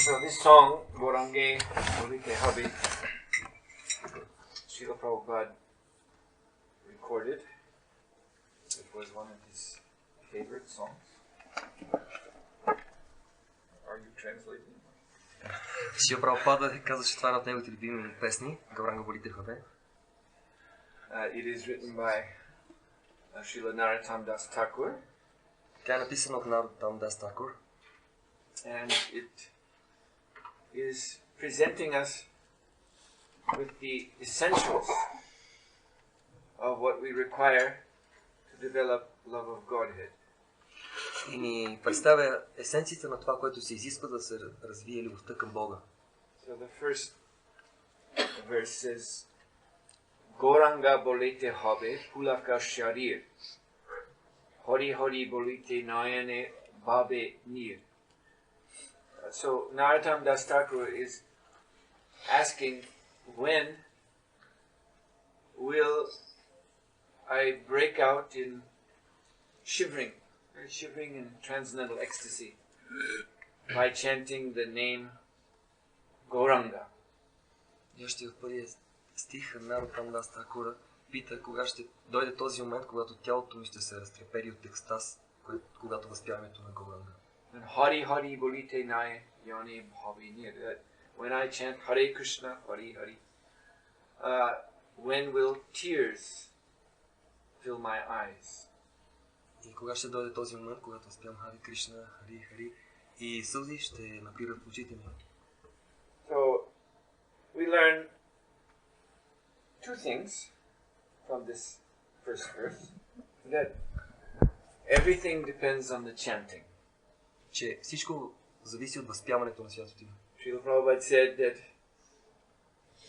So this song, Gorange Bolite Habi, Srila Prabhupada recorded. It was one of his favorite songs. Are you translating? Шрила Прабхупада каза, че това е една от неговите любими песни, Гауранга Болите Хабе. It is written by Srila Narottam Das Thakur. Тя е написана от Наротам Дас Такур. And it is presenting us with the essentials of what we require to develop love of Godhead. И ни представя есенцията на това, което се изисква да се развие любовта към Бога. So the first verse says, Goranga bolite habe pulaka sharir, hori hori bolite nayane babe nir. So Narottam Das Thakur is asking, when will I break out in shivering in transcendental ecstasy by chanting the name Gauranga. И още в първия стих Наротам Дас Такура пита кога ще дойде този момент, когато тялото ми ще се разтрепери от екстаз, когато възпявам името на Гауранга. And Hari Hari Bolite Nai Yoni Bhavi Nir. When I chant Hare Krishna, Hari Hari, when will tears fill my eyes? И кога ще дойде този момент, когато спям Хари Кришна, Хари Хари и сълзи ще напират в очите ми. So we learn two things from this first verse. That everything depends on the chanting. Че всичко зависи от възпяването на святото име. Srila Prabhupada said that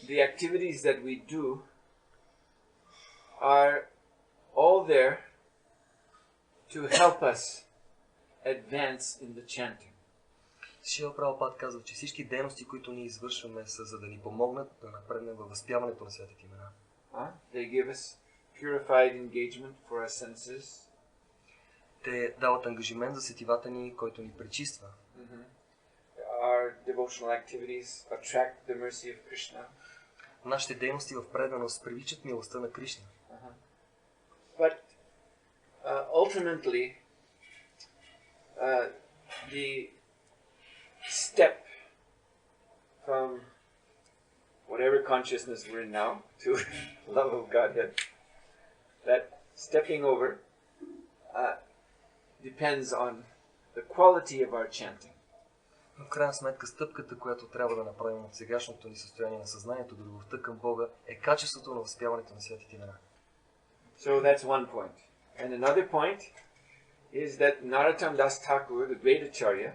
the activities that we do there to help us advance in the chanting. Шрила Прабхупад казва, че всички дейности, които ние извършваме, са за да ни помогнат да напреднем във възпяването на светите имена. They give us purified engagement for our senses. Те дават ангажимент за сетивата ни, който ни пречиства. Our devotional activities attract the mercy of Krishna. Нашите дейности в преданост привличат милостта на Кришна. But ultimately, the step from whatever consciousness we're in now to love of Godhead, that stepping over depends on the quality of our chanting. Но в крайна сметка стъпката, която трябва да направим от сегашното ни състояние на съзнанието до любовта към Бога, е качеството на възпяването на светите имена. So that's one point. And another point is that Narottam Das Thakur, the great Acharya,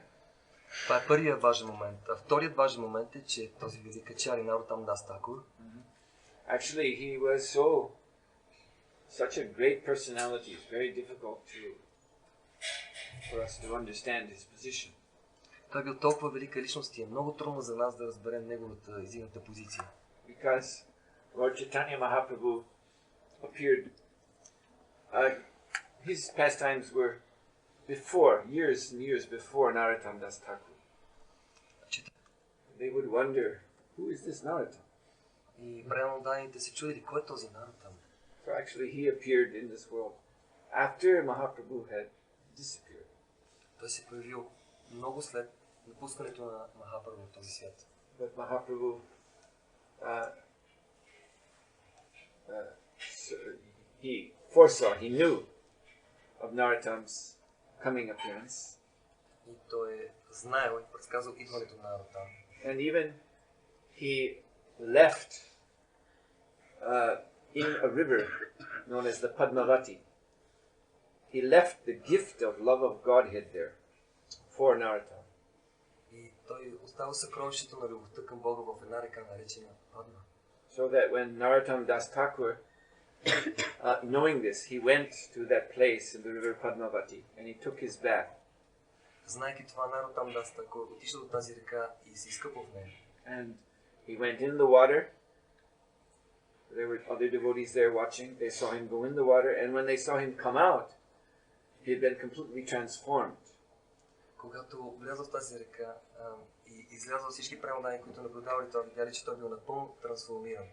това е първият важен момент. А вторият важен момент е, че този велик ачаря Нароттам Дас Такур, actually he was such a great personality. It's very difficult for us to understand his position. Той е бил толкова велика личност и е много трудно за нас да разберем неговата издигната позиция. Because Lord Chaitanya Mahaprabhu appeared, his pastimes were years and years before Narottam Das Thakur. They would wonder, who is this Narottam? И преданните се чудили, кой е този Нароттам? So actually he appeared in this world after Mahaprabhu had disappeared. Той се появил много след напускането на Махапрабху в този свят. But Mahaprabhu he foresaw, he knew of Narottam's coming appearance. И той е знаел и предсказал идването на Нароттам. And even he left in a river known as the Padmavati. He left the gift of love of Godhead there for Narottam. И той оставил съкровището на любовта към Бога в една река, наречена Падма. So that when Narottam Das Thakur, knowing this, he went to that place in the river Padmavati and he took his bath. Знайки това, Нароттам Дас Такур отишъл до тази река и се изкъпал в нея. And he went in the water. There were other devotees there watching. They saw him go in the water, and when they saw him come out, he had been completely transformed. Когато влязъл в тази река и излязъл всички преданни, които наблюдавали това, видяли, че той бил напълно трансформиран.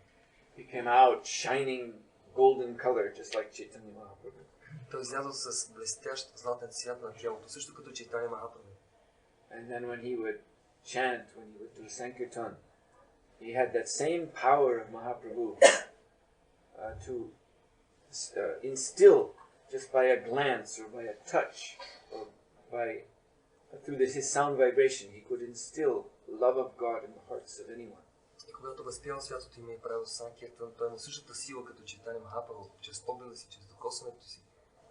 He came out shining golden color, just like Chaitanya Mahaprabhu. Той излязъл с блестящ златен цвят на тялото, също като Чайтаня Махапрабху. And then when he would chant, when he would do Sankirtan, he had that same power of Mahaprabhu to instill, just by a glance or by a touch, or through his sound vibration, he could instill love of God in the hearts of anyone. И когато възпял святото име и правил Санкиртан, той има същата сила като Чайтаня Махапрабху, чрез погледа си, чрез докосването си.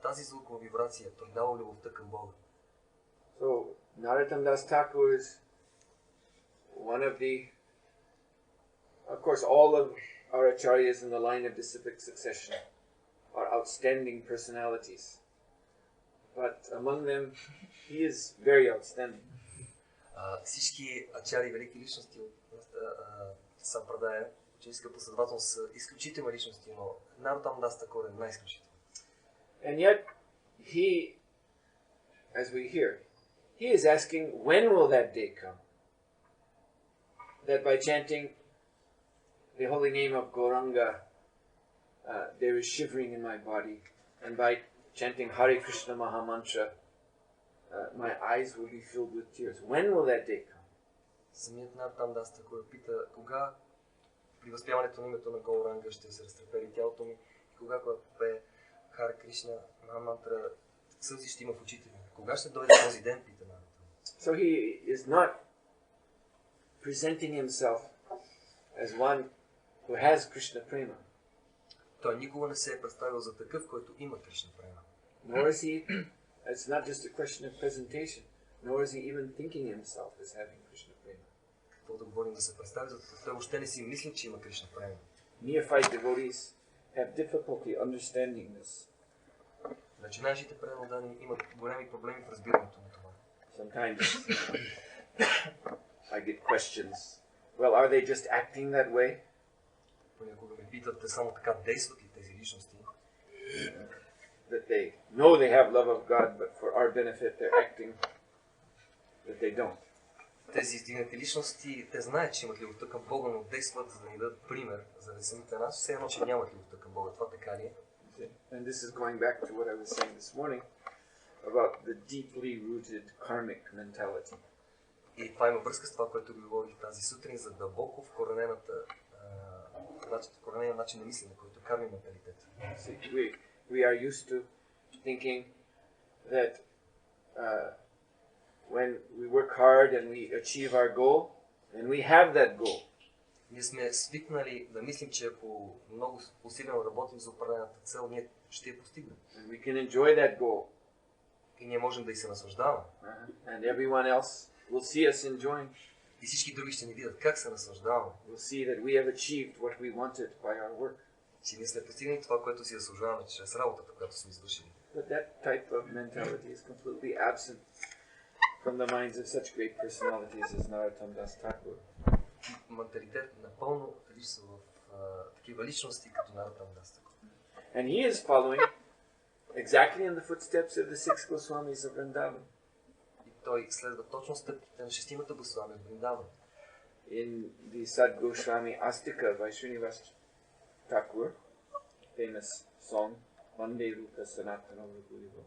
Тази звукова вибрация, той дава любовта към Бога. So, Narottam Das Thakur is one of course, all of our acharyas in the line of disciplic succession are outstanding personalities. But among them, he is very outstanding. Всички ачари, велики личности от Сампрадая, ученическа последователност са изключителни личности, но Нароттам Дас Такур е най-изключителен. And yet, he, as we hear, he is asking, when will that day come? That by chanting the holy name of Gauranga, there is shivering in my body, and by chanting Hare Krishna Mahamantra, my eyes will be filled with tears. When will that day come? Самият Нароттам Дас Такур пита, кога при възпяването на името на Гауранга ще се разтрепери тялото ми, и кога пее Харе Кришна Махамантра, сълзи ще има в очите ми. Кога ще дойде този ден, пита Нароттам. So he is not presenting himself as one who has Krishna prema. Той никога не се е представил за такъв, който има Кришна према. Nor is he, it's not just a question of presentation, nor is he even thinking himself as having Krishna prema. Какво да говорим да се представи, защото той въобще не си мисли, че има Кришна према. Neophyte devotees have difficulty understanding this. Начинаещите преданодани имат големи проблеми в разбирането на това. Sometimes I get questions. Well, are they just acting that way? Понякога ме питат, те само така действат ли тези личности? That they know they have love of God, but for our benefit they're acting that they don't. Тези издигнати личности, те знаят, че имат любовта към Бога, но действат, за да ни дадат пример, за да самите нас, все едно, че нямат любовта към Бога. Това така ли е? And this is going back to what I was saying this morning about the deeply rooted karmic mentality. И това има връзка с това, което ви говорих тази сутрин, за дълбоко вкоренения начин на мислене, който е карми менталитет. We are used to thinking that when we work hard and we achieve our goal, and we have that goal. Ние сме свикнали да мислим, че ако много усилено работим за определената цел, ние ще я постигнем. And we can enjoy that goal. И ние можем да и се наслаждаваме. And everyone else will see us enjoying. И всички други ще ни видят как се наслаждаваме. We'll see that we have achieved what we wanted by our work. Че ние сме постигнали това, което си заслужаваме чрез работата, която сме извършили. But that type of mentality is completely absent from the minds of such great personalities as Narottam Das Thakur. Менталитет напълно липсва в такива личности, като Нароттам Das Thakur. And he is following exactly in the footsteps of the six Goswamis of Vrindavan. И той следва точно стъпките на шестимата Госвами в Вриндаван. In the Sad Goswami Astika by Srinivas Thakur, famous song, Vande Rupa Sanatana Raghuliva.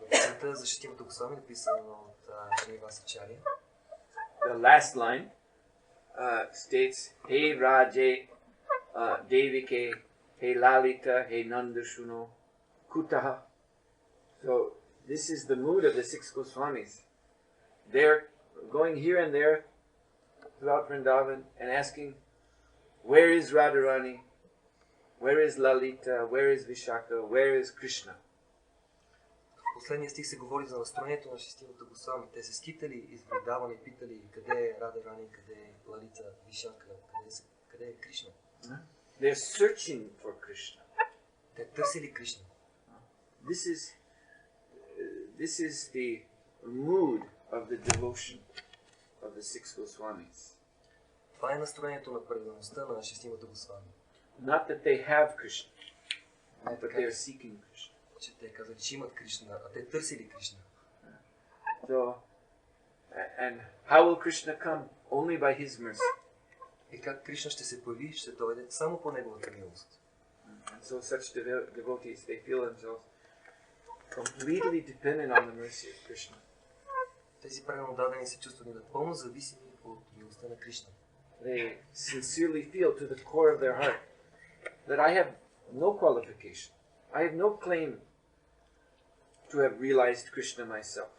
В песента за шестимата Госвами, написана от Шриниваса Ачарья, the last line states, Hey Raje, Devike, Hey Lalita, Hey Nandashuno, Kutaha. So this is the mood of the six Goswamis. They're going here and there throughout Vrindavan and asking, where is Radharani? Where is Lalita? Where is Vishaka? Where is Krishna? В последния стих се говори за настроението на шестимата Госвами. Те се скитали из Вриндаван и питали къде е Радharani, къде е Лалита, Вишака, къде е Кришна. They're searching for Krishna. Те търсили Кришна. This is the mood of the devotion of the six Goswamis. Това е настроението на предаността на шестимата Госвами. Not that they have Krishna, but they are seeking Krishna. Че те казали, че имат Кришна, а те търсили Кришна. So, and how will Krishna come? Only by His mercy. И как Кришна ще се появи, ще дойде само по неговата милост. And so such devotees, they feel themselves completely dependent on the mercy of Krishna. Тези преданодадени се чувстват напълно зависими от милостта на Кришна. They sincerely feel to the core of their heart that I have no qualification. I have no claim to have realized Krishna myself.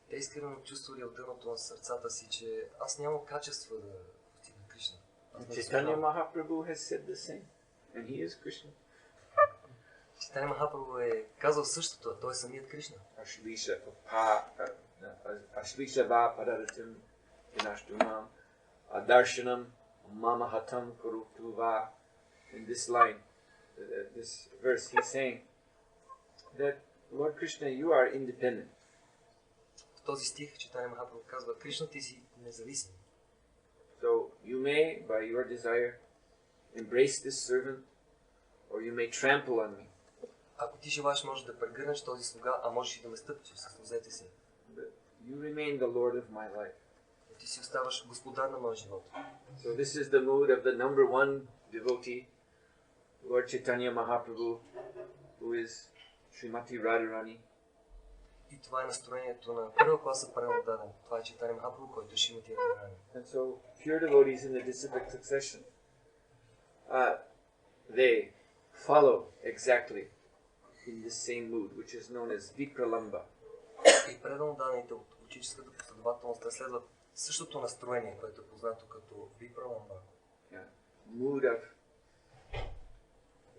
Те искрено чувствали от дъното на сърцата си, че аз нямам качество да постигна Кришна. Chaitanya Mahaprabhu has said the same, and he is Krishna. Чайтаня Махапрабху е казал същото, а той е самият Кришна. Ashlesha va padaratim vinashtunam adarshanam mamahatam kurutuva. In this line, this verse, he's saying that Lord Krishna, you are independent. В този стих Чайтаня Махапрабху казва, Кришна, ти си независим. So you may, by your desire, embrace this servant, or you may trample on me. Ако ти желаеш, можеш да прегърнеш този слуга, а можеш и да ме стъпчеш с нозете си. But you remain the Lord of my life. Но ти си оставаш господар на моя живот. So this is the mood of the number one devotee, Lord Chaitanya Mahaprabhu, who is Srimati Radharani. И това е настроението на първа класа преданодаден. Това е Чайтаня Махапрабху, който е Шримати Радharani. And so pure devotees in the disciplic succession, they follow exactly in this same mood, which is known as Vipralamba. И преданодадените от ученическата последователност следват същото настроение, което е познато като Vipralamba. Mood of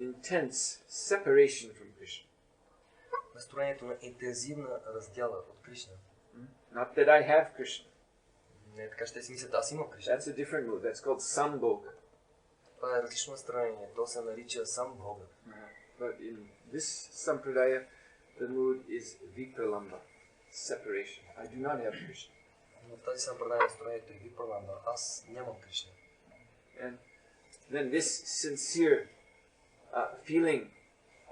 intense separation from Krishna. Настроението на интензивна раздяла от Кришна. Not that I have Krishna. Не така ще си мислят, аз имам Кришна. That's a different mood. That's called Sambhoga. Това е различно настроение. То се нарича Самбхога. But in this sampradaya, the mood is vipralamba, separation. I do not have Krishna. Но в тази сампрадая настроението е випраламба. Аз нямам Кришна. And then this sincere feeling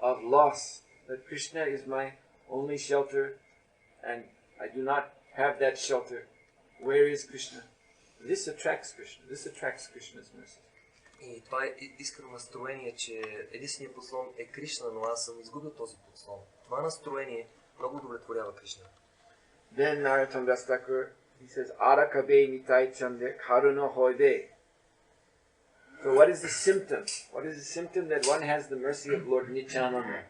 of loss, that Krishna is my only shelter and I do not have that shelter. Where is Krishna? This attracts Krishna. This attracts Krishna's mercy. И това е искрено настроение, че единственият подслон е Кришна, но аз съм изгубил този подслон. Това настроение много удовлетворява Кришна. Then Narottam Das Thakur, he says, Arakabe nitai chande karuna hoibe. So what is the symptom? What is the symptom that one has the mercy of Lord Nityananda?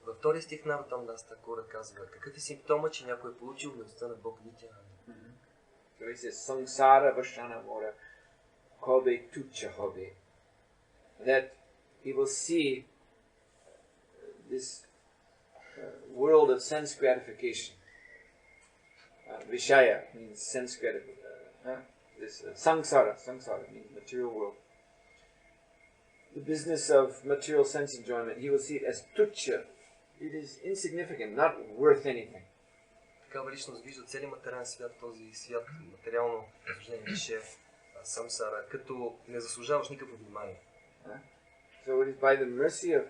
Във втория стих Наротам Дас Такура казва, какъв е симптома, че някой е получил милостта на Бог Нитянанда. So he says, Samsara Vashana Mora Kobe Tucha Hobe. That he will see this world of sense gratification. Vishaya means sense gratification. This Samsara means material world. The business of material sense enjoyment, he will see it as tucha. It is insignificant, not worth anything. Такава личност вижда целият материален свят, този свят, материално разложение више, самсара, като не заслужаваш никакво внимание. So it is by the mercy of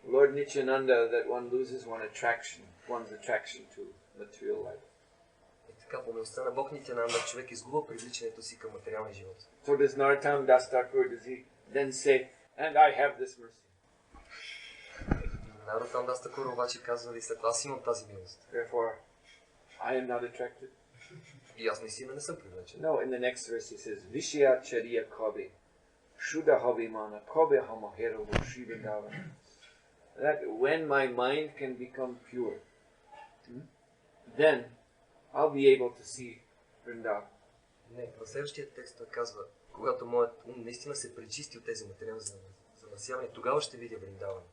Lord Nityananda that one loses one's attraction to material life. И така, по милостта на Бог Нитянанда, човек изгубва привличането си към материалния живот. So does Narottam Das Thakur, does he then say, and I have this mercy? Наротам Дас Такур обаче казва и след това аз имам тази милост. Therefore, I am not attracted. И аз наистина не съм привлечен. No, in the next verse he says, Vishya Chariya Kobe, Shuddha Havimana, Kobe Hamaherovo Shrivindava. That when my mind can become pure, then I'll be able to see Vrindavan. Не, в следващия текст той казва, когато моят ум наистина се пречисти от тези материални замърсявания, тогава ще видя Вриндаван.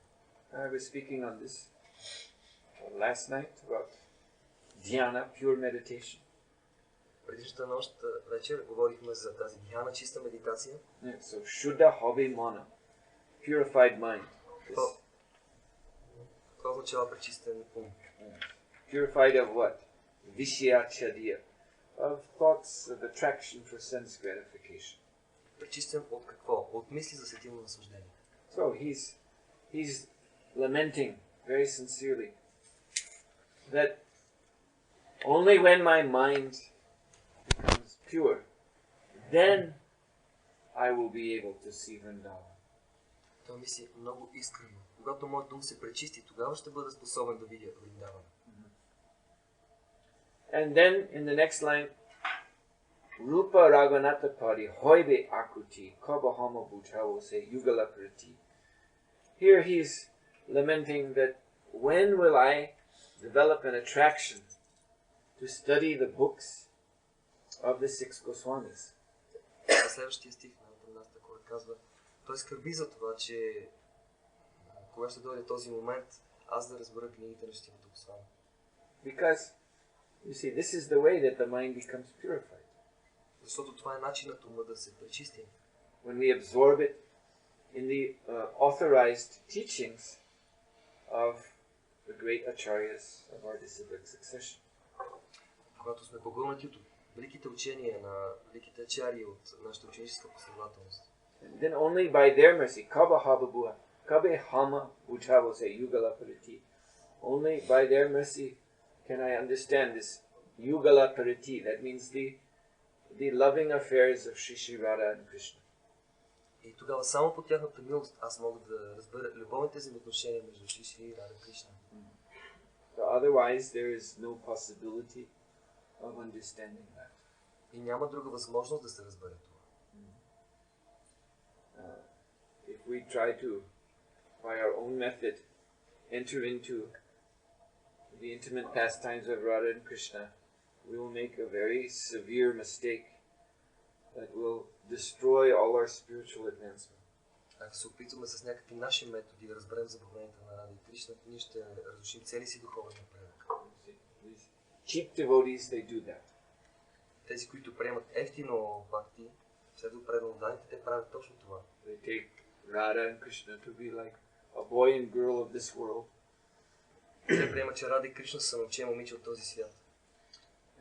I was speaking on this last night about dhyana, pure meditation. Предишната нощ вечер говорихме за тази дhyana, чиста медитация. Yeah, so Shuddha Havimana, purified mind. Това означава пречистен ум. Purified of what? Vishya Chadiya. Of thoughts of attraction for sense gratification. Пречистен от какво? От мисли за сетивно наслаждение. So he's lamenting very sincerely that only when my mind becomes pure, then I will be able to see Vrindavan. Той мисли много искрено. Когато моят ум се пречисти, тогава ще бъда способен да видя Вриндаван. And then in the next line, Rupa Raghunath Pari Hoibe Akuti Kabahama Bhutavo say Yugala Prati. Here he's lamenting that when will I develop an attraction to study the books of the six Goswamis? Следващия стих на нас такова казва, той скърби за това, че кога ще дойде този момент, аз да разбера книгите на шестимата Госвами. Because you see, this is the way that the mind becomes purified. Защото това е начинът ума да се пречисти. When we absorb it in the authorized teachings of the great acharyas of our disciplic succession. Когато сме погълнати от великите учения на великите ачарии от нашата ученическа последователност. And then only by their mercy, Kabe Hama Bhutavo say Yugala Pariti. Only by their mercy can I understand this Yugala Pariti. That means the loving affairs of Shri Radha and Krishna. И тогава само по тяхната милост аз мога да разбера любовните взаимоотношения между Шри и Рада Кришна. So otherwise there is no possibility of understanding that. И няма друга възможност да се разбере това. If we try to, by our own method, enter into the intimate pastimes of Radha and Krishna, we will make a very severe mistake that will destroy all our spiritual advancement. Ако се опитваме с някакви наши методи да разберем забавленията на Рада и Кришна, ние ще разрушим цели си духовен напредък. Cheap devotees, they do that. Тези, които приемат ефтино бхакти, псевдопреданно даните, те правят точно това. They take Radha and Krishna to be like a boy and girl of this world. Те приемат, че Рада и Кришна са момче и момиче от този свят.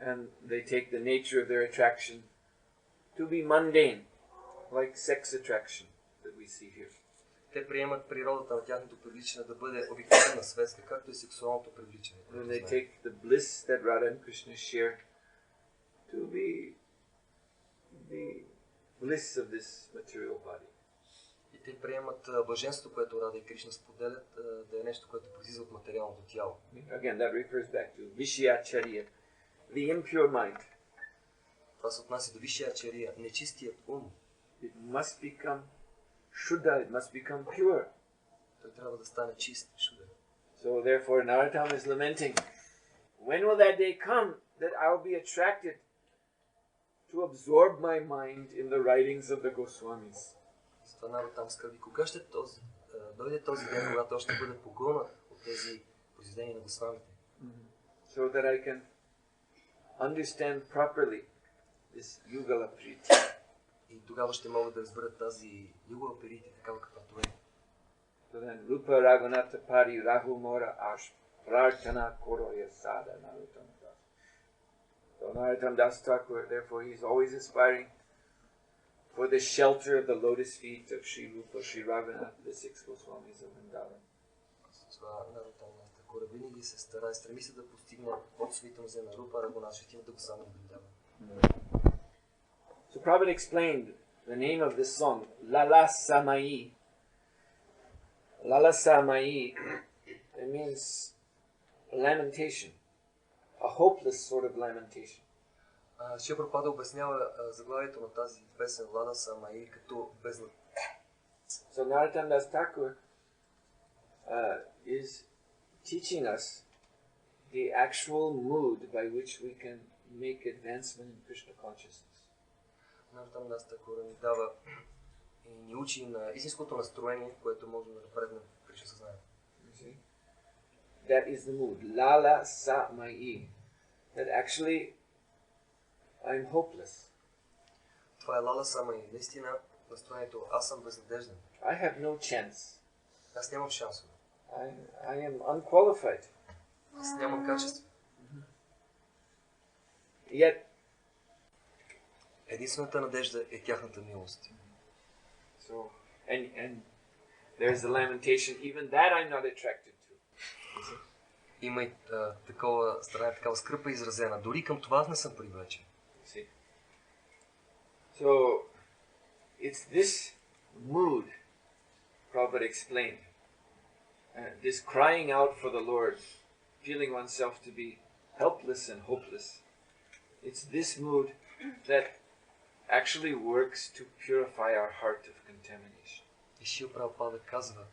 And they take the nature of their attraction to be mundane, like sex attraction that we see here. Те приемат природата на тяхното привличане да бъде обикновена светска, както и сексуалното привличане. And they take the bliss that Radha and Krishna share to be the bliss of this material body. И те приемат блаженството, което Рада и Кришна споделят, да е нещо, което произлиза от материалното тяло. Again, that refers back to Vishayacharya, the impure mind. Това се отнася до Вишаячария, нечистият ум. It must become Shuddha, it must become pure. Той трябва да стане чист, Шуда. So therefore Narottam is lamenting, when will that day come that I'll be attracted to absorb my mind in the writings of the Goswamis? Затова Наротам скърби. Кога ще дойде този ден, когато още бъде погълнат от тези произведения на Госвамите? So that I can understand properly this Yugala Priti. И тогава ще могат да разберат тази Югала Прити, такава каквато е. So then Rupa Raghunatha Pari Rahu Mora Ash Prarthana Koroya Sada Narottam Das. So Narottam Das Thakur, therefore he is always aspiring for the shelter of the lotus feet of Sri Rupa, Sri Raghunatha, the six Goswamis of Vrindavan. Това Наротам Das Thakur винаги се старае, стреми се да постигне под свите музе на Рупа Рагунат, светимата Госвами на Вриндаван. So Prabhupada explained the name of this song, Lala Samai. Lala Samai, it means lamentation, a hopeless sort of lamentation. Шри Прабхупада обяснява заглавието на тази песен Лала Самаи като безнад. So Narottam Das Thakur is teaching us the actual mood by which we can make advancement in Krishna consciousness. Наротам Das Thakur ни дава и ни учи на истинското настроение, което можем да напреднем в Кришна съзнанието. That is the mood, Lala Samai. That actually I'm hopeless. Това е Лала Самаи. Наистина настроението аз съм безнадежден. I have no chance. Аз нямам шансове. I am unqualified. Аз нямам качество. Yet единствената надежда е тяхната милост. So and there's the lamentation, even that I'm not attracted to. Има и такова скръпа изразена. Дори към това аз не съм привлечен. So it's this mood, Prabhupada explained, this crying out for the Lord, feeling oneself to be helpless and hopeless. It's this mood that actually works to purify our heart of contamination. И Шрила Прабхупада казва,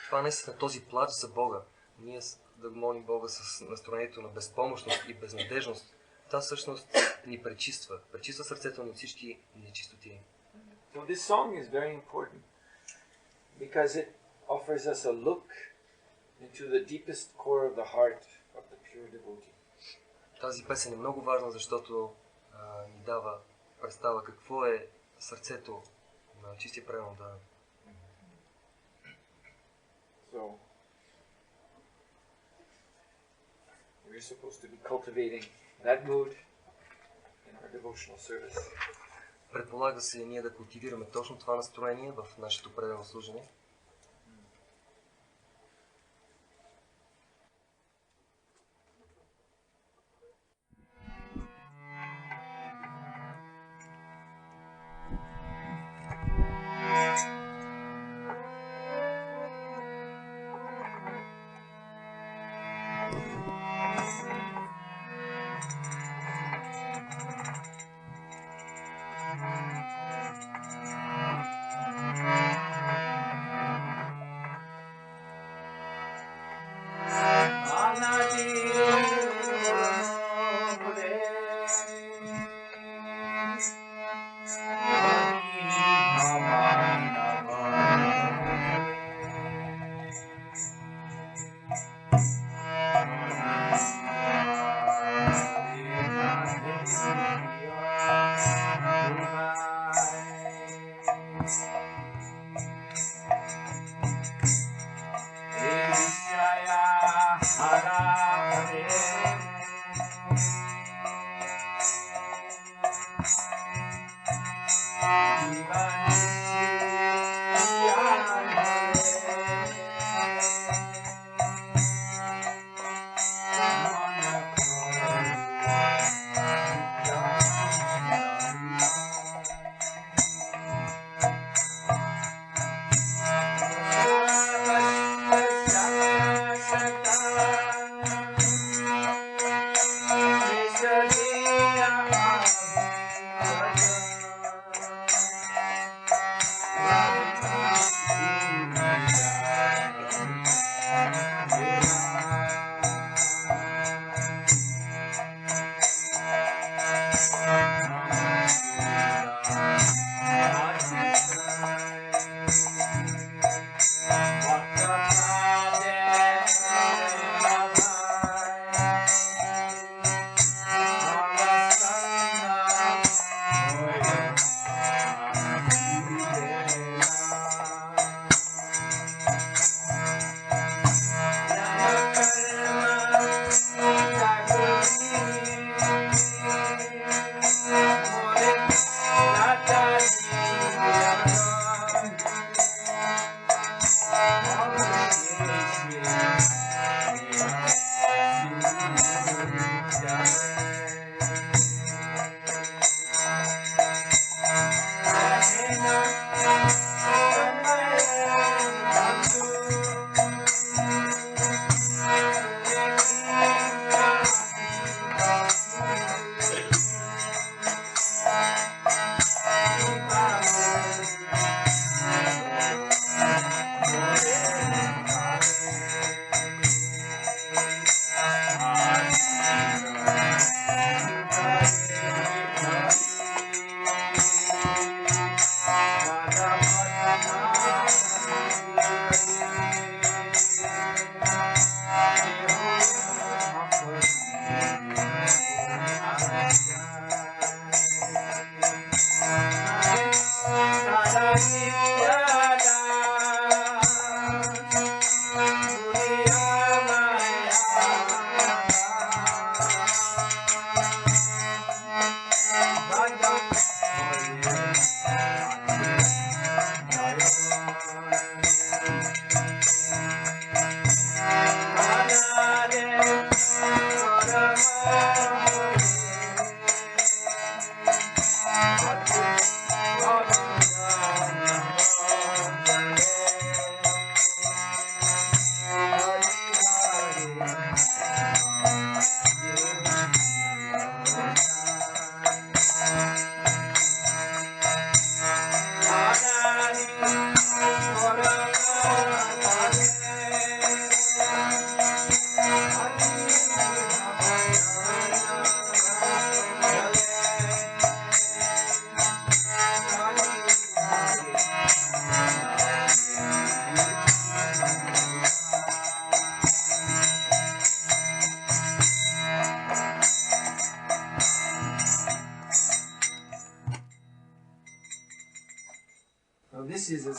това наистина този плач за Бога, ние да молим Бога с настроението на безпомощност и безнадежност, това всъщност ни пречиства сърцето ни от всички нечистоти. So this song is very important because it offers us a look into the deepest core of the heart of the pure devotee. Тази песен е много важна, защото ни дава представа какво е сърцето на чистия предан дан. So we're supposed to be cultivating that mood in our devotional service. Предполага се ние да култивираме точно това настроение в нашето предано служение.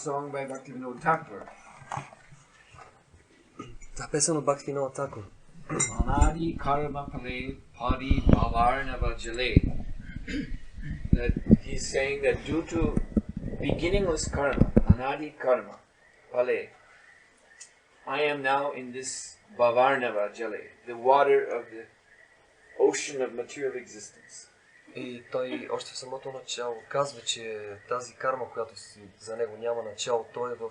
song by Bhaktivinoda Thakur. Това песен от Бхактивинода Такур. Anadi karma pale padi bhavarnava jale. That he's saying that due to beginningless karma, anadi karma pale, I am now in this bhavarnava jale, the water of the ocean of material existence. И той още в самото начало казва, че тази карма, която за него няма начало, той е в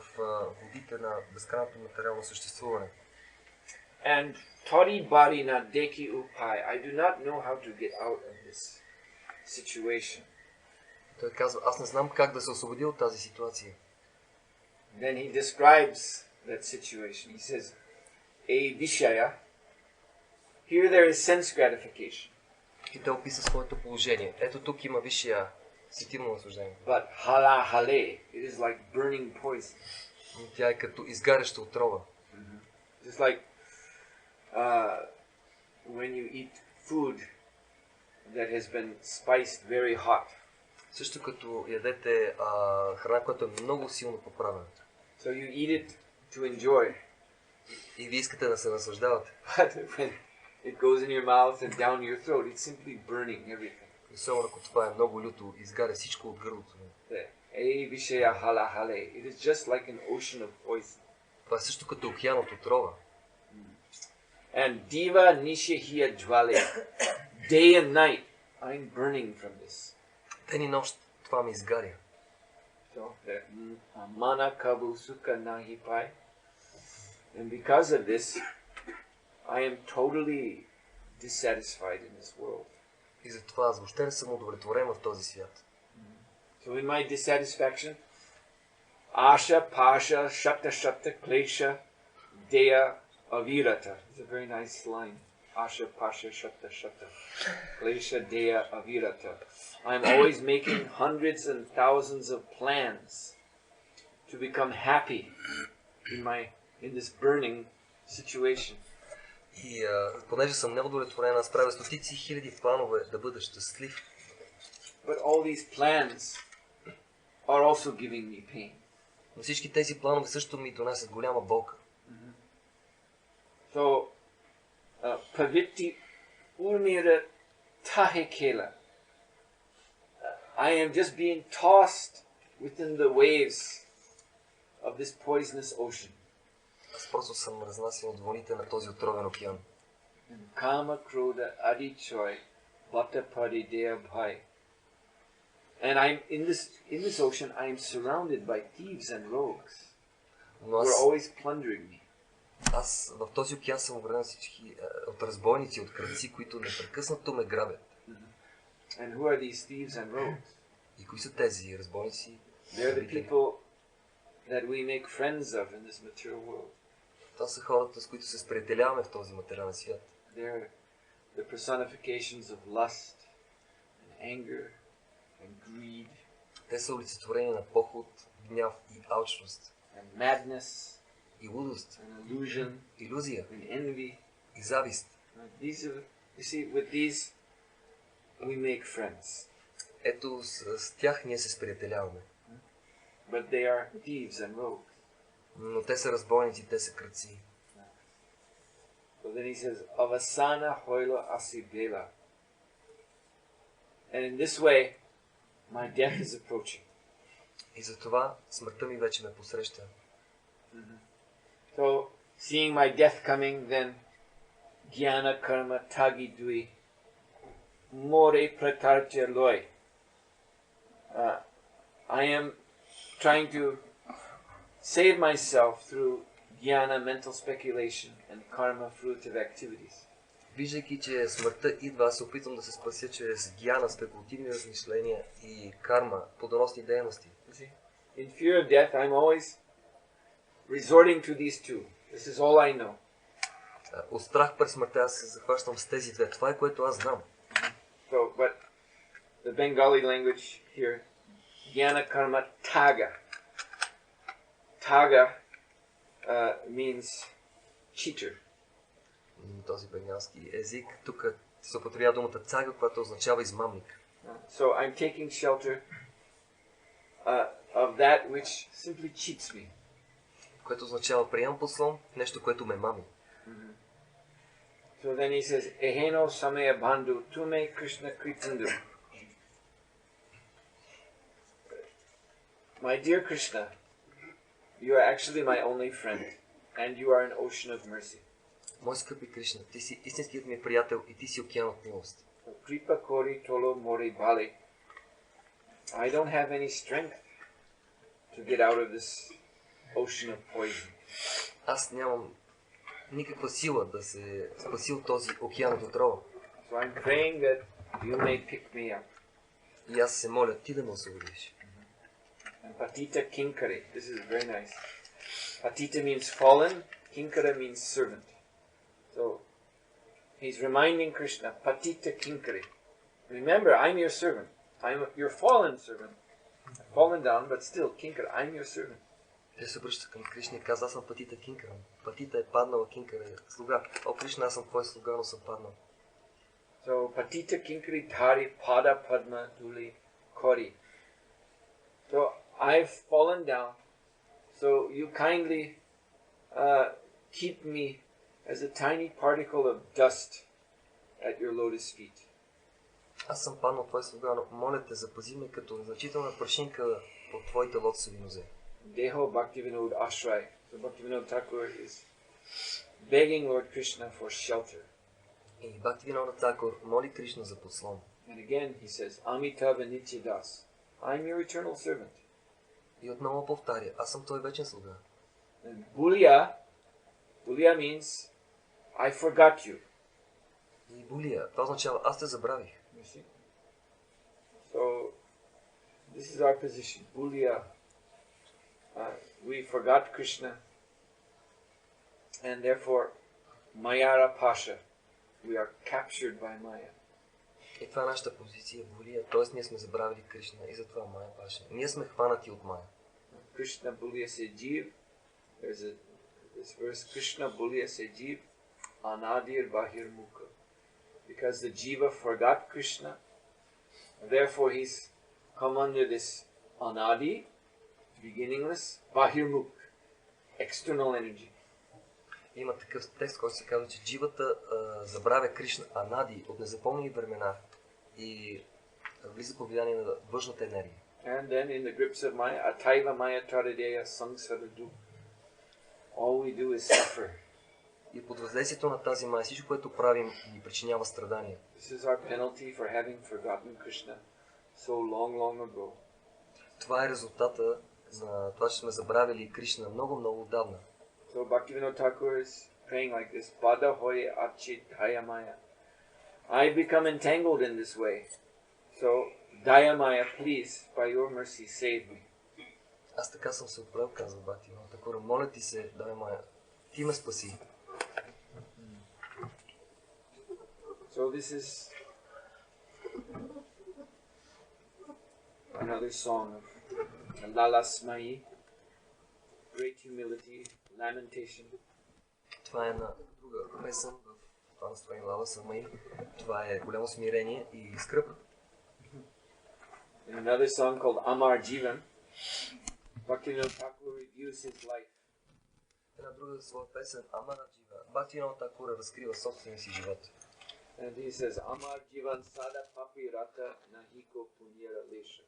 водите на безкрайното материално съществуване. And Tori Bari na Deki Upai, I do not know how to get out of this situation. Той казва, аз не знам как да се освободя от тази ситуация. Then he describes that situation. He says, A Vishaya, here there is sense gratification. И той описа своето положение. Ето тук има висшия сетивно наслаждение. But hala hale, it is like burning poison. Но тя е като изгаряща отрова. Just like when you eat food that has been spiced very hot. Също като ядете храна, която е много силно поправена. So you eat it to enjoy. И вие искате да се наслаждавате. But when it goes in your mouth and down your throat, it's simply burning everything. Особено ако това е много люто, изгаря всичко от гърлото. Ей вишея hala hale. It is just like an ocean of poison. Това е също като океан от отрова. And diva nishihiya jwale. Day and night, I'm burning from this. Ден и нощ това ми изгаря. So, mana kabu sukha nahi pai. And because of this, I am totally dissatisfied in this world. И затова аз въобще не съм удовлетворен в този свят. So in my dissatisfaction, asha, pasha, shakta, shakta, klesha, deya, avirata. It's a very nice line. Asha, pasha, shakta, shakta, klesha, deya, avirata. I'm always making hundreds and thousands of plans to become happy in this burning situation. И понеже съм неудовлетворен, аз правя стотици хиляди планове да бъда щастлив. But all these plans are also giving me pain. Но всички тези планове също ми донасят голяма болка. So, pavitti urmira tahekela. I am just being tossed within the waves of this poisonous ocean. Аз просто съм разнасен от вълните на този отровен океан. Kama kroda adichoy bhatta parideya bhai. And I'm in this ocean I am surrounded by thieves and rogues who are always plundering me. Аз в този океан съм обграден всички от разбойници, от крадци, които непрекъснато ме грабят. And who are these thieves and rogues? И кои са тези разбойници? They're the people that we make friends of in this material world. Това са хората, с които се сприятеляваме в този материален свят. They're the personifications of lust and anger and greed. Те са олицетворени на похот, гняв и алчност. And madness. И лудост. And illusion. Илюзия. And envy. И завист. These are, you see, with these we make friends. Ето с тях ние се сприятеляваме. But they are thieves and rogues. Но те са разбойници, те са крадци. So then he says, Avasana hoila asibela. And in this way, my death is approaching. И затова смъртта ми вече ме посреща. So, seeing my death coming, then jnana karma tagi dui more pratartya loy. I am trying to save myself through jnana, mental speculation, and karma, fruitive activities. Виждайки, че смъртта идва, аз се опитвам да се спася чрез гьяна, спекулативни размишления и карма, плодоносни дейности. In fear of death, I'm always resorting to these two. This is all I know. От страх пред смъртта аз се захващам с тези две. Това е което аз знам. So, but the Bengali language here, jnana karma taga. Taga means cheater. Този бенгалски език, тук се употребява думата цага, която означава измамник. So I'm taking shelter of that which simply cheats me. Което означава приемам подслон, нещо, което ме мами. So then he says, Eheno samaya bandhu tume Krishna kritandu. My dear Krishna, you are actually my only friend, and you are an ocean of mercy. Мой скъпи Кришна, ти си истинският ми приятел и ти си океан от милост. Kripa kori tolo mori bale. I don't have any strength to get out of this ocean of poison. Аз нямам никаква сила да се спаси от този океан от отрова. So I'm praying that you may pick me up. И аз се моля ти да ме освободиш. And patita kinkare. This is very nice. Patita means fallen. Kinkara means servant. So he's reminding Krishna, patita kinkare. Remember, I'm your servant. I'm your fallen servant. I've fallen down, but still, kinkara, I'm your servant. Той се обръща към Кришна и каза, аз съм патита кинкара. Патита е паднала, кинкара е слуга. О, Кришна, аз съм твой слуга, но съм паднал. So, patita kinkari dhari pada padma duli kori. So, I've fallen down. So, you kindly keep me as a tiny particle of dust at your lotus feet. Аз съм паднал твой слуга, но моля те, запази ме като значителна прашинка под твоите лотосови нозе. Deho Bhaktivinoda Ashray. So Bhaktivinoda Thakur is begging Lord Krishna for shelter. И Бхактивинода Такур моли Кришна за подслон. And again he says, Amitava Nityadas, I'm your eternal servant. И отново повтаря, аз съм твой вечен слуга. And Bulia means, I forgot you. И Булия, това означава, аз те забравих. You see? So, this is our position. Bulia. We forgot Krishna, and therefore, Mayara Pasha, we are captured by Maya. И това е нашата позиция, Булия, т.е. ние сме забравили Кришна и затова Майя Паша. Ние сме хванати от Майя. Krishna Bulia se jiv, there's this verse, Krishna Bulia se jiv, anadir bahir mukha. Because the jiva forgot Krishna, therefore he's come under this anadi, beginningless, bahirmuk, external energy. Има такъв текст, който се казва, че дживата забравя Кришна Анади от незапомнени времена и влиза по влияние на външната енергия. And then in the grips of Maya, ataiva Maya taradeya sangsaradu. All we do is suffer. И под въздействието на тази Майя, всичко, което правим, ни причинява страдания. This is our penalty for having forgotten Krishna so long ago. Това е резултата на това, че сме забравили Кришна много отдавна. So Bhaktivinoda Thakur is praying like this, Pada hoye achit dayamaya. I become entangled in this way. So, Dayamaya, please, by your mercy, save me. Аз така съм се отправил, казва Бхактивинода Такур, моля ти се, Дайамая, ти ме спаси. So this is another song of Lalasmai, great humility, lamentation. Това е една друга песен в това настроение Лала Самай. Това е голямо смирение и скръб. In another song called Amar Jivan, Bhaktivinoda Thakur reviews his life. Една друга своя песен, Амара Джива. Бхактивинода Такур разкрива собствения си живот. And he says, Amar Jivan Sada Papi Rata Nahiko Punyara Lesha.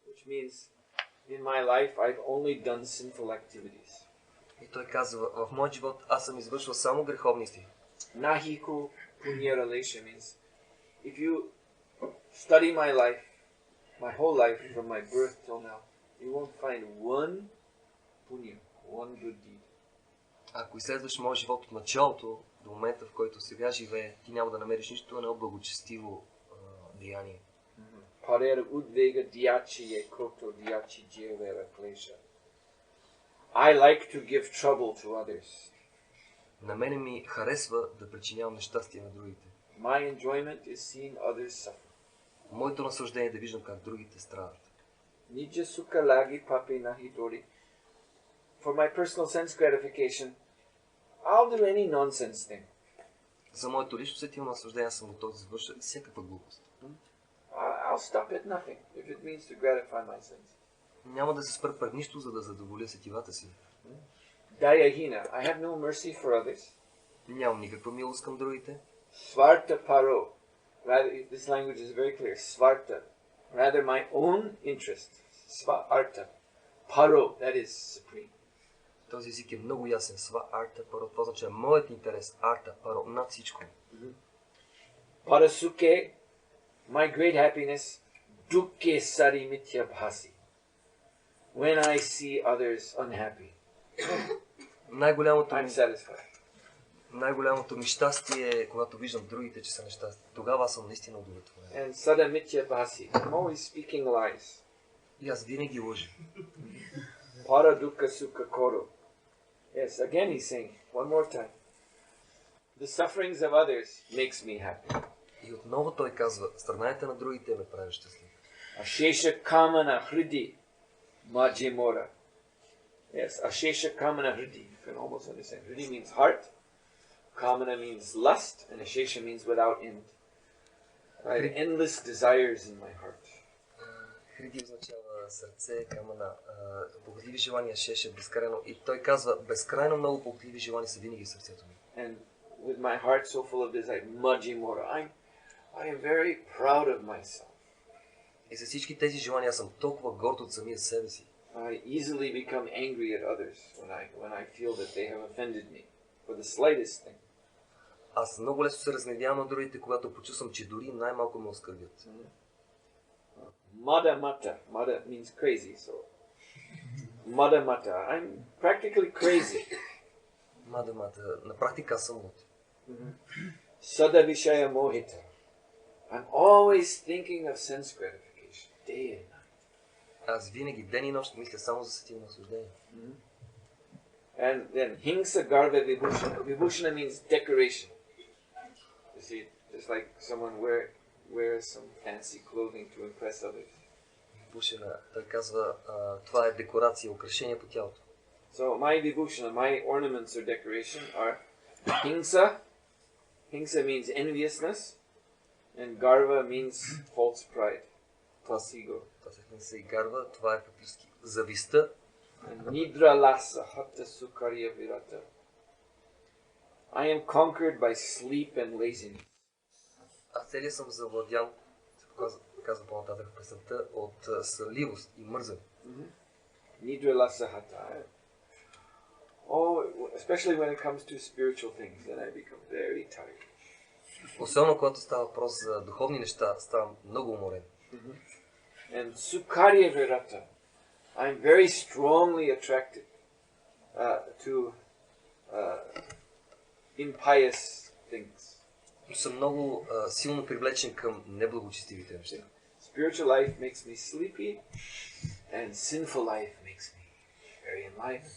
Which means, in my life, I've only done sinful activities. И той казва, в моят живот аз съм извършвал само греховности. Nahiko Punyara Lesha means, if you study my life, my whole life from my birth till now, you won't find one punya, one good deed. Ако изследваш моят живот от началото до момента, в който сега живее, ти няма да намериш нищо едно благочестиво деяние. Parera udvega diachiye koto diachi jevera klesha. I like to give trouble to others. На мене ми харесва да причинявам нещастие на другите. My enjoyment is seeing others suffer. Моето наслаждение е да виждам как другите страдат. Nija sukha lagi papi nahi tori. For my personal sense gratification, I'll do any nonsense thing. За моето лично сетилно наслаждение съм готов да завърша всякаква глупост. I'll stop at nothing if it means to gratify my sense. Няма да се спра пред нищо, за да задоволя сетивата си. Dayahina, I have no mercy for others. Нямам никаква милост към другите. Svarta paro. Rather, this language is very clear. Svarta. Rather my own interest. Svarta. Paro, that is supreme. Този език е много ясен. Сва арта паро. Това означава моят интерес. Арта паро. Над всичко. Parasuke, my great happiness. Dukke sari mitya bhasi. When I see others unhappy, I'm satisfied. Най-голямото ми щастие е, когато виждам другите, че са нещастни. Тогава аз съм наистина удовлетворен. And sada mitya bhasi. I'm always speaking lies. И аз винаги лъжа. Para dukkha sukha koro. Yes, again he's saying, one more time. The sufferings of others makes me happy. И отново той казва, страданията на другите ме прави щастлив. Ashesha kamana hridi majimora. Yes, ashesha kamana hridi. You can almost understand. Hridi means heart. Kamana means lust. And ashesha means without end. I have endless desires in my heart. Хриди означава сърце, камана, похотливи желания, шеше, безкрайно. И той казва, безкрайно много похотливи желания са винаги в сърцето ми. And with my heart so full of desire, majimora. I am very proud of myself. И за всички тези желания аз съм толкова горд от самия себе си. I easily become angry at others when I feel that they have offended me for the slightest thing. Аз много лесно се разгневявам на другите, когато почувствам, че дори най-малко ме оскърбят. Mada mata. Mada means crazy, so mada mata. I'm practically crazy. Мада мата. На практика аз съм луд. Sada vishaya mohita. I'm always thinking of sense gratification, day and night. Аз винаги ден и нощ мисля само за сетивно наслаждение. And then hingsa garva vibhushana. Vibhushana means decoration. You see, just like someone wears some fancy clothing to impress others. Вибушана, той казва, това е декорация, украшение по тялото. So my vibhushana, my ornaments or decoration are hingsa. Hingsa means enviousness. And garva means false pride. Plus ego. Това е гарва, това е фактически завистта. Nidra lasa hatta sukariya virata. I am conquered by sleep and laziness. Аз целия съм завладян, казва по-нататък в песента, от сънливост и мързане. Nidra lasa hatta. Oh, especially when it comes to spiritual things, then I become very tired. Особено когато става въпрос за духовни неща, ставам много уморен. And sukariya virata. I'm very strongly attracted to impious things. Съм много силно привлечен към неблагочестивите неща. Spiritual life makes me sleepy, and sinful life makes me very enlivened.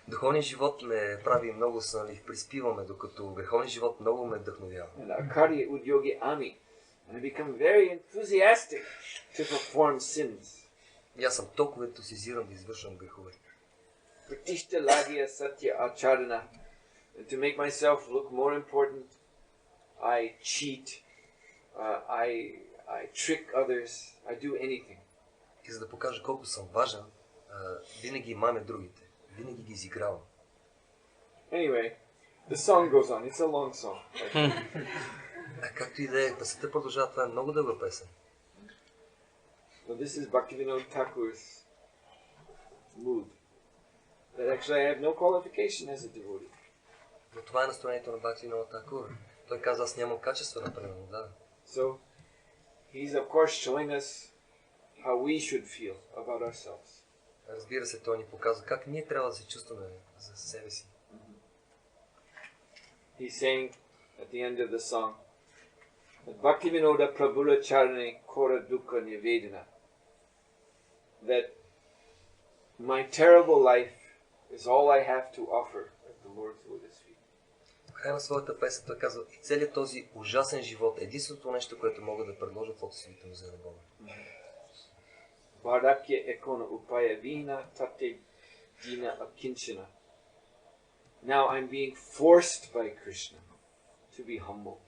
Духовният живот ме прави много сънлив, приспиваме, докато греховният живот много ме вдъхновява. And akari udyogi ami. And I become very enthusiastic to perform sins. И аз съм толкова ентусизиран да извършвам грехове. Pratishta lagya satya acharana. And to make myself look more important, I cheat, I trick others, I do anything. И за да покажа колко съм важен, винаги мамя другите, винаги ги изигравам. Anyway, the song goes on. It's a long song. Както и да е, песента продължава, това е много дълга песен. So this is Bhaktivinoda Thakur's mood. That actually I have no qualification as a devotee. Но това е настроението на Бхактивинода Такур. Той каза, аз нямам качество на предан, да. So he's of course showing us how we should feel about ourselves. Разбира се, той ни показва как ние трябва да се чувстваме за себе си. He's saying at the end of the song, Bhaktivinoda Prabhula Charane Kora Dukkha Nivedana, that my terrible life is all I have to offer at the Lord's lotus feet. В края на своята песен той казва, и целият този ужасен живот, единственото нещо, което мога да предложа в лотосовите музеи на Бога. Vardakya ekona upaya vina tate dina akinchana. Now I'm being forced by Krishna to be humble.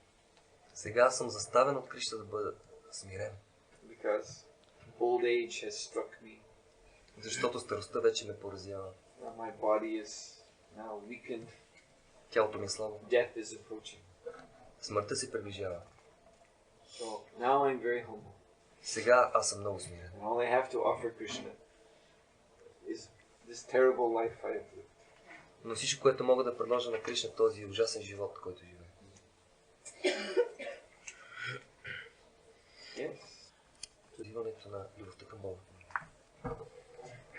Сега съм заставен от Кришна да бъда смирен. Because old age has struck me. Защото старостта вече ме поразява. My body is now weakened. Тялото ми е слабо. Death is approaching. Смъртта се приближава. So now I'm very humble. Сега аз съм много смирен. And all I have to offer Krishna is this terrible life I have lived. Но всичко, което мога да предложа на Кришна, този ужасен живот, който живее. Yes. Развиването на любовта към Бога.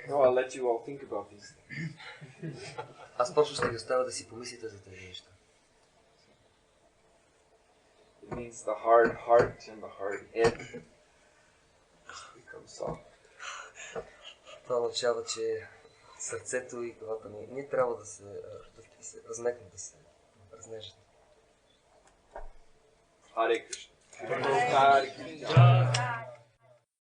No, I'll let you all think about these things. Аз просто ще ви оставя да си помислите за тези неща. It means the hard heart and the hard head become soft. Това означава, че сърцето и главата ни не трябва да се размекнат, да се разнежат. Hare Krishna. Hare Krishna.